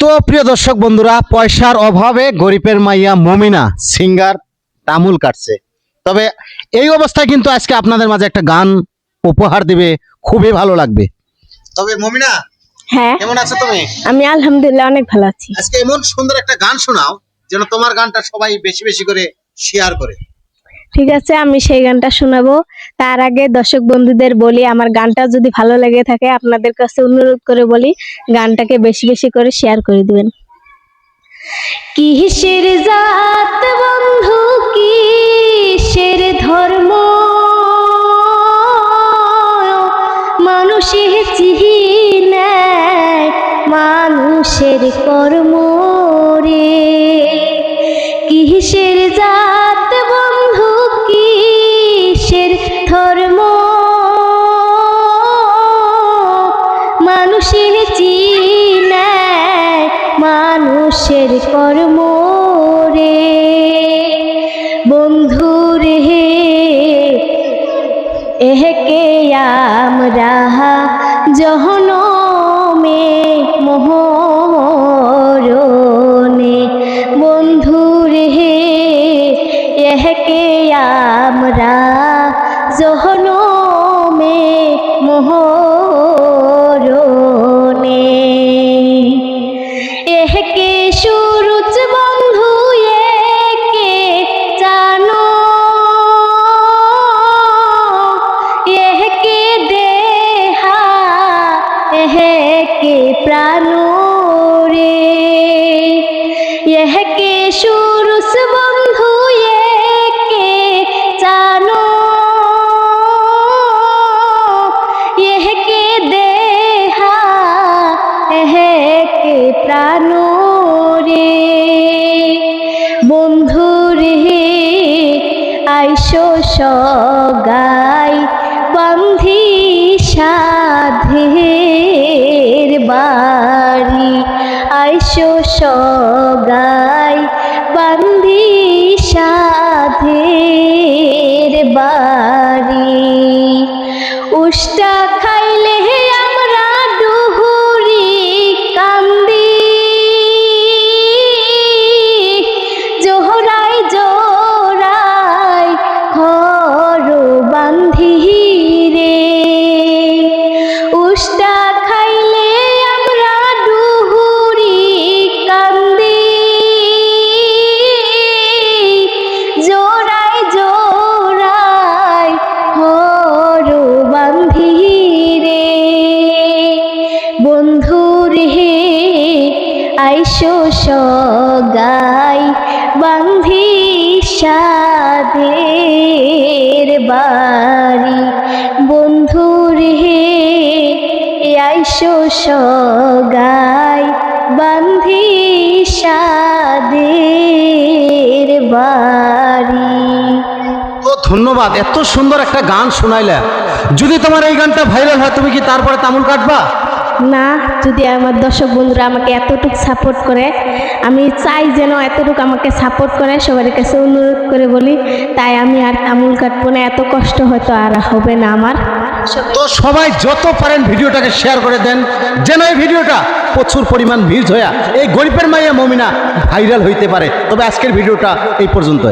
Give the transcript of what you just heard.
তো প্রিয় দর্শক বন্ধুরা, পয়সার অভাবে গরিবের মাইয়া মমিনা সিঙ্গার তামুল কাটছে। তবে এই অবস্থায় কিন্তু আজকে আপনাদের মাঝে একটা গান উপহার দিবে, খুবই ভালো লাগবে। তবে মমিনা, হ্যাঁ, কেমন আছো তুমি? আমি আলহামদুলিল্লাহ অনেক ভালো আছি। আজকে এমন সুন্দর একটা গান শোনাও যেন তোমার গানটা সবাই বেশি বেশি করে শেয়ার করে। ঠিক আছে, আমি সেই গানটা শোনাবো। তার আগে দর্শক বন্ধুদের বলি, আমার গানটা যদি ভালো লেগে থাকে আপনাদের কাছে অনুরোধ করে বলি, গানটাকে বেশি বেশি করে শেয়ার করে দিবেন। কিসের জাত বন্ধু, কিসের ধর্ম, মানুষে চিনে মানুষের কর্ম রে। কিসের জাত বন্ধু, কিসের ধর্ম, মানুষে চিনে মানুষের কর্ম রে। বন্ধু রে, এহকে আমরা জহনমে মোহরনে। বন্ধু রে, এহকে আমরা জহনমে মোহরনে। এহকে সুরুচ বন্ধু, একে জানো, এহকে দেহা, এহকে প্রাণ রে। এহকে সুরুচ বন্ধু, একে জানো, এহকে দেহা, এহকে প্রাণ রে। বন্ধু রে, আইসো সগাই বান্ধি সাধের বাড়ি। আইসো সগাই বান্ধি সাধের বাড়ি। উষ্টা খাইলে আমরা ডুহুরি কান্দি, জোহরাই জোড়াই ঘর বান্ধি রে। উষ্টা খাইলে আমরা ডুহুরি কান্দি, জোড়াই জোড়াই ঘর বান্ধি রে। বন্ধু রে, আইসো সগাই বান্ধি সাধের বাড়ি। বন্ধু রে, আইসো সগাই বান্ধি সাধের বাড়ি। তো ধন্যবাদ, এত সুন্দর একটা গান শোনাইলে। যদি তোমার এই গানটা ভাইরাল হয়, তুমি কি তারপরে তামুল কাটবা? না, যদি আমার দর্শক বন্ধুরা আমাকে এতটুকু সাপোর্ট করে, আমি চাই যেন এতটুকু আমাকে সাপোর্ট করে, সবার কাছে অনুরোধ করে বলি, তাই আমি আর তামুল কাটবো না। এত কষ্ট হয়তো আর হবে না আমার। তো সবাই যত পারেন ভিডিওটাকে শেয়ার করে দেন, যেন এই ভিডিওটা প্রচুর পরিমাণ ভিউজ হইয়া এই গরিবের মাইয়া মমিনা ভাইরাল হইতে পারে। তবে আজকের ভিডিওটা এই পর্যন্ত।